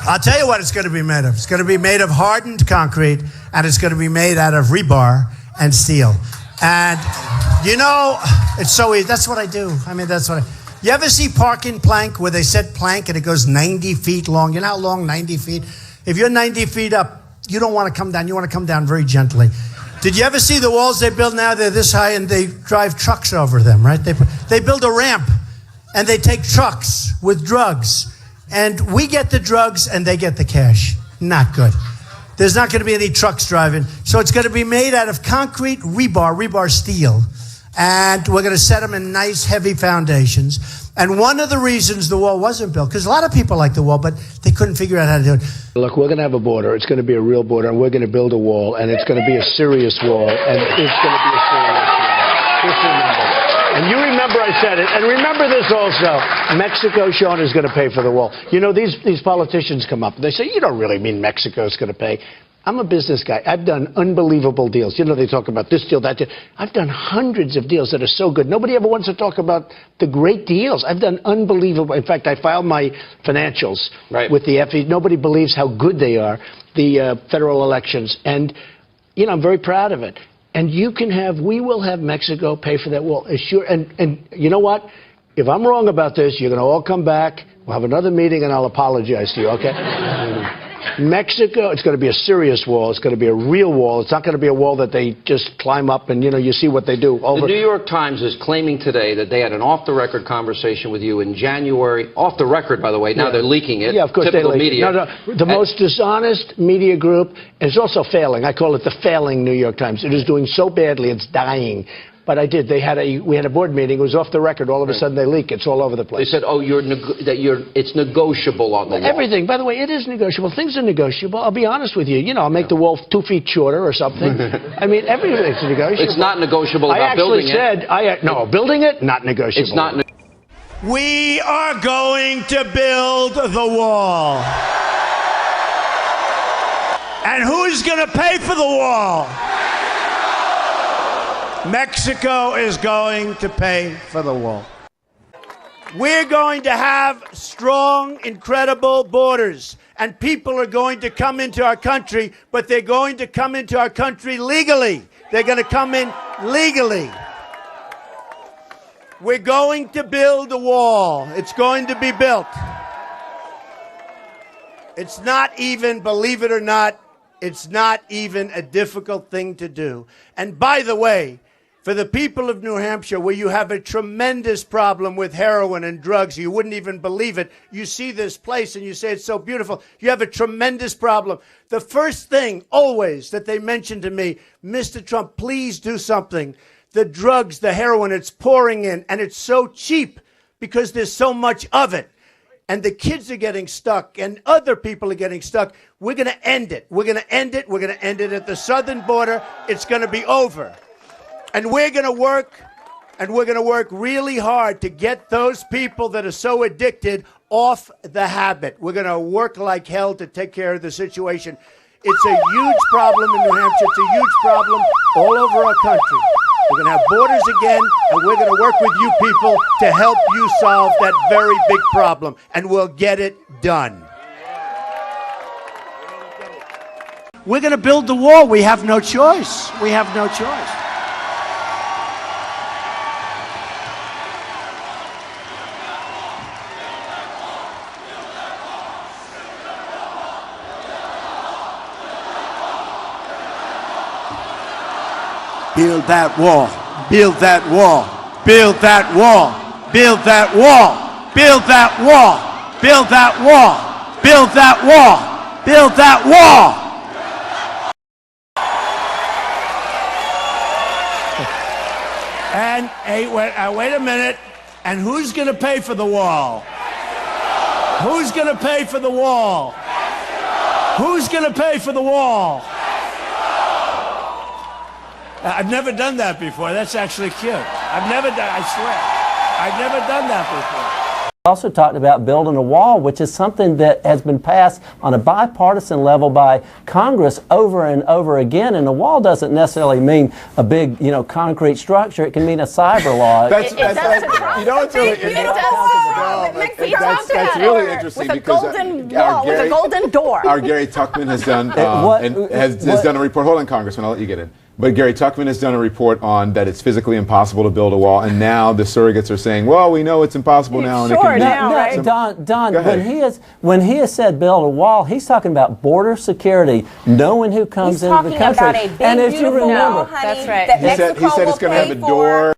I'll tell you what it's going to be made of. It's going to be made of hardened concrete, and it's going to be made out of rebar and steel. And, you know, it's so easy. That's what I do. I mean, that's what I... You ever see parking plank where they set plank and it goes 90 feet long? You know how long 90 feet? If you're 90 feet up, you don't want to come down. You want to come down very gently. Did you ever see the walls they build now? They're this high and they drive trucks over them, right? They build a ramp and they take trucks with drugs. And we get the drugs and they get the cash. Not good. There's not going to be any trucks driving. So it's going to be made out of concrete rebar steel. And we're going to set them in nice, heavy foundations. And one of the reasons the wall wasn't built, because a lot of people like the wall, but they couldn't figure out how to do it. Look, we're going to have a border. It's going to be a real border, and we're going to build a wall, and it's going to be a serious wall, and it's going to be a serious wall. Just remember. And you remember I said it. And remember this also. Mexico, Sean, is going to pay for the wall. You know, these politicians come up, and they say, you don't really mean Mexico's going to pay. I'm a business guy. I've done unbelievable deals. You know, they talk about this deal, that deal. I've done hundreds of deals that are so good. Nobody ever wants to talk about the great deals. I've done unbelievable. In fact, I filed my financials with the FE. Nobody believes how good they are, the federal elections. And, you know, I'm very proud of it. And we will have Mexico pay for that wall. Sure. And you know what? If I'm wrong about this, you're going to all come back. We'll have another meeting, and I'll apologize to you, okay? Mexico, it's going to be a serious wall. It's going to be a real wall. It's not going to be a wall that they just climb up and, you know, you see what they do. The New York Times is claiming today that they had an off-the-record conversation with you in January. Off the record, by the way. Now they're leaking it. Yeah, of course. Typical media. No, the most dishonest media group is also failing. I call it the failing New York Times. It is doing so badly, it's dying. But I did. We had a board meeting. It was off the record. All of a sudden, they leak. It's all over the place. They said, "Oh, it's negotiable on the wall." Everything. By the way, it is negotiable. Things are negotiable. I'll be honest with you. You know, I'll make the wall 2 feet shorter or something. I mean, everything's negotiable. It's not negotiable about building it. No, building it, not negotiable. It's not. We are going to build the wall. And who's going to pay for the wall? Mexico is going to pay for the wall. We're going to have strong, incredible borders, and people are going to come into our country, but they're going to come into our country legally. They're going to come in legally. We're going to build a wall. It's going to be built. It's not even, believe it or not, it's not even a difficult thing to do. And by the way, for the people of New Hampshire, where you have a tremendous problem with heroin and drugs, you wouldn't even believe it. You see this place and you say it's so beautiful. You have a tremendous problem. The first thing always that they mention to me, Mr. Trump, please do something. The drugs, the heroin, it's pouring in, and it's so cheap because there's so much of it. And the kids are getting stuck, and other people are getting stuck. We're going to end it. We're going to end it. We're going to end it at the southern border. It's going to be over. And we're going to work really hard to get those people that are so addicted off the habit. We're going to work like hell to take care of the situation. It's a huge problem in New Hampshire. It's a huge problem all over our country. We're going to have borders again, and we're going to work with you people to help you solve that very big problem, and we'll get it done. We're going to build the wall. We have no choice. We have no choice. Build that wall. Build that wall. Build that wall. Build that wall. Build that wall. Build that wall. Build that wall. Build that wall. And hey, wait a minute. And who's going to pay for the wall? Who's going to pay for the wall? Who's going to pay for the wall? I've never done that before. That's actually cute. I swear. I've never done that before. also talked about building a wall, which is something that has been passed on a bipartisan level by Congress over and over again. And a wall doesn't necessarily mean a big, concrete structure. It can mean a Cyberwall. It's really interesting because with a golden door. Our Gary Tuchman has done has done a report. Hold on, Congressman, I'll let you get in. But Gary Tuchman has done a report on that it's physically impossible to build a wall, and now the surrogates are saying, well, we know it's impossible now. And it can right? Don, when he has said build a wall, he's talking about border security, knowing who comes into the country. He's talking about a big, and as you remember, honey, that's right. That he said it's going to have a door.